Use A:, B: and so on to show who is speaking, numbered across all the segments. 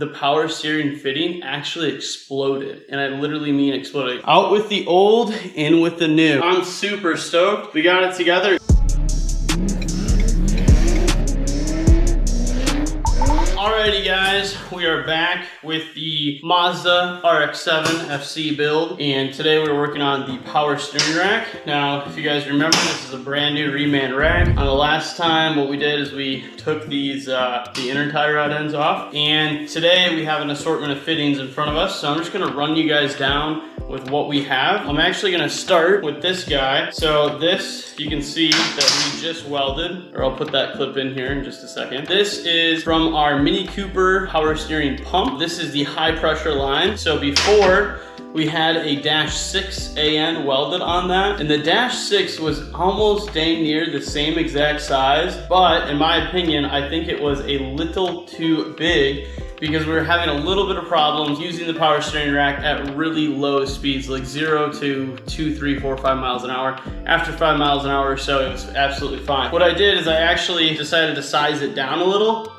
A: the power steering fitting actually exploded. And I literally mean exploded. Out with the old, in with the new. I'm super stoked. We got it together. Alrighty guys, we are back with the Mazda RX7 FC build, and today we're working on the power steering rack. Now, if you guys remember, this is a brand new reman rack. On the last time, what we did is we took these the inner tie rod ends off, and today we have an assortment of fittings in front of us. So I'm just gonna run you guys down with what we have. I'm actually gonna start with this guy. So this, you can see that we just welded, or I'll put that clip in here in just a second. This is from our Mini Cooper power steering pump. This is the high pressure line. So before, we had a -6 AN welded on that, and the -6 was almost dang near the same exact size, but in my opinion, I think it was a little too big because we were having a little bit of problems using the power steering rack at really low speeds, like 0 to 2, 3, 4, 5 miles an hour. After 5 miles an hour or so, it was absolutely fine. What I did is I actually decided to size it down a little.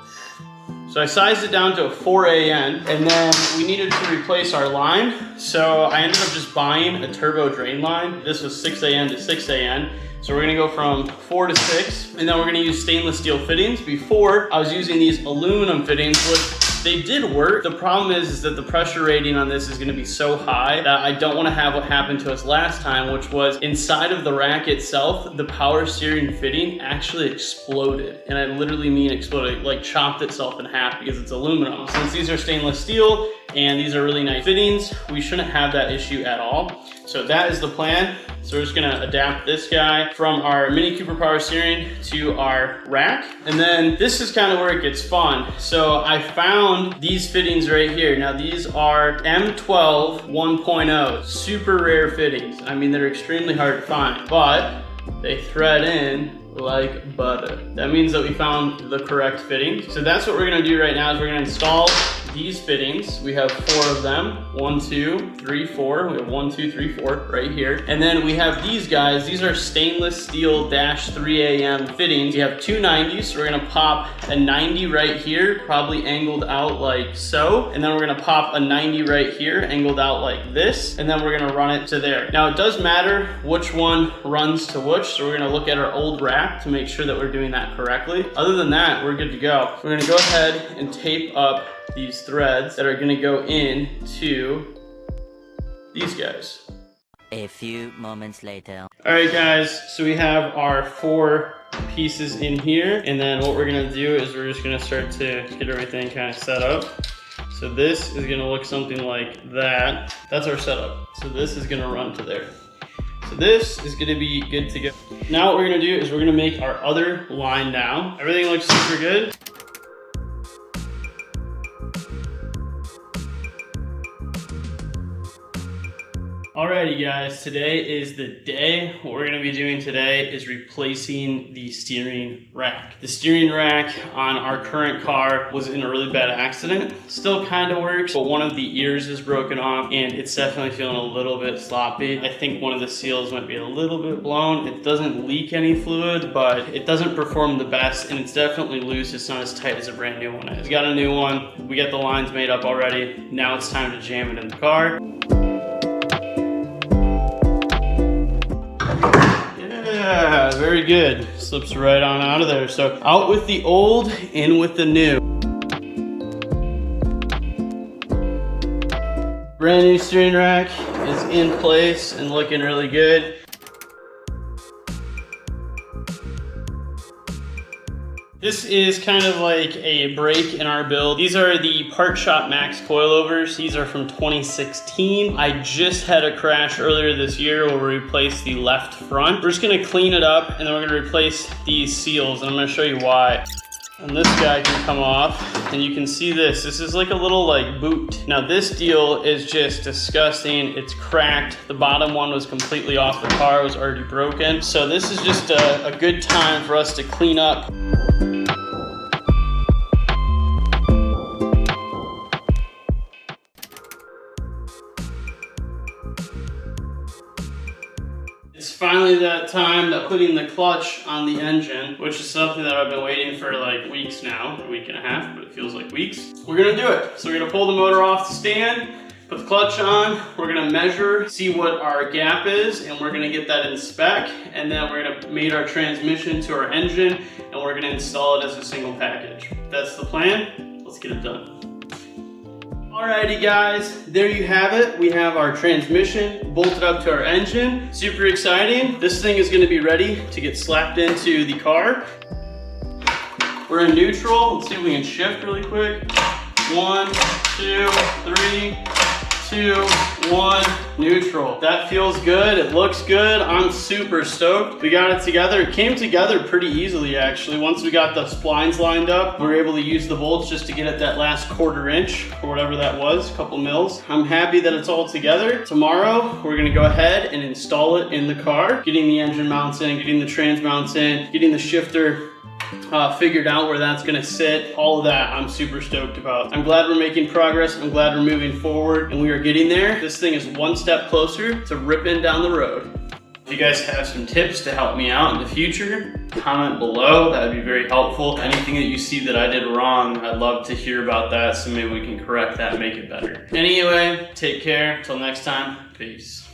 A: So I sized it down to a 4 AN, and then we needed to replace our line. So I ended up just buying a turbo drain line. This was 6 AN to 6 AN. So we're gonna go from 4 to 6, and then we're gonna use stainless steel fittings. Before, I was using these aluminum fittings, which they did work. The problem is that the pressure rating on this is gonna be so high that I don't wanna have what happened to us last time, which was inside of the rack itself, the power steering fitting actually exploded. And I literally mean exploded, like chopped itself in half because it's aluminum. Since these are stainless steel and these are really nice fittings, we shouldn't have that issue at all. So that is the plan. So we're just gonna adapt this guy from our Mini Cooper power steering to our rack. And then this is kind of where it gets fun. So I found these fittings right here. Now these are M12 1.0, super rare fittings. I mean, they're extremely hard to find, but they thread in like butter. That means that we found the correct fitting. So that's what we're gonna do right now is we're gonna install these fittings. We have 4 of them. 1, 2, 3, 4. We have 1, 2, 3, 4 right here. And then we have these guys. These are stainless steel -3 AM fittings. We have 2 90s. So we're gonna pop a 90 right here, probably angled out like so. And then we're gonna pop a 90 right here, angled out like this. And then we're gonna run it to there. Now it does matter which one runs to which. So we're gonna look at our old rack to make sure that we're doing that correctly. Other than that, we're good to go. We're gonna go ahead and tape up these threads that are gonna go into these guys.
B: A few moments later.
A: All right guys, so we have our 4 pieces in here, and then what we're gonna do is we're just gonna start to get everything kind of set up. So this is gonna look something like that. That's our setup. So this is gonna run to there. So this is gonna be good to go. Now what we're gonna do is we're gonna make our other line now. Everything looks super good. Alrighty guys, today is the day. What we're gonna be doing today is replacing the steering rack. The steering rack on our current car was in a really bad accident. Still kind of works, but one of the ears is broken off and it's definitely feeling a little bit sloppy. I think one of the seals might be a little bit blown. It doesn't leak any fluid, but it doesn't perform the best, and it's definitely loose. It's not as tight as a brand new one is. We got a new one. We got the lines made up already. Now it's time to jam it in the car. Yeah, very good. Slips right on out of there. So out with the old, in with the new. Brand new steering rack is in place and looking really good. This is kind of like a break in our build. These are the Part Shop Max coilovers. These are from 2016. I just had a crash earlier this year where we replaced the left front. We're just gonna clean it up and then we're gonna replace these seals, and I'm gonna show you why. And this guy can come off, and you can see this. This is like a little like boot. Now this deal is just disgusting. It's cracked. The bottom one was completely off the car. It was already broken. So this is just a good time for us to clean up. It's finally that time that putting the clutch on the engine, which is something that I've been waiting for like weeks now, a week and a half, but it feels like weeks. We're gonna do it. So we're gonna pull the motor off the stand, put the clutch on, we're gonna measure, see what our gap is, and we're gonna get that in spec, and then we're gonna mate our transmission to our engine, and we're gonna install it as a single package. That's the plan. Let's get it done. Alrighty guys, there you have it. We have our transmission bolted up to our engine. Super exciting. This thing is gonna be ready to get slapped into the car. We're in neutral. Let's see if we can shift really quick. 1, 2, 3, 2, 1, neutral. That feels good, it looks good. I'm super stoked. We got it together. It came together pretty easily actually. Once we got the splines lined up, we were able to use the bolts just to get at that last 1/4 inch or whatever that was, a couple mils. I'm happy that it's all together. Tomorrow, we're gonna go ahead and install it in the car, getting the engine mounts in, getting the trans mounts in, getting the shifter figured out where that's gonna sit. All of that I'm super stoked about. I'm glad we're making progress. I'm glad we're moving forward and we are getting there. This thing is one step closer to ripping down the road. If you guys have some tips to help me out in the future, comment below. That would be very helpful. Anything that you see that I did wrong, I'd love to hear about that so maybe we can correct that and make it better. Anyway, take care. Till next time, peace.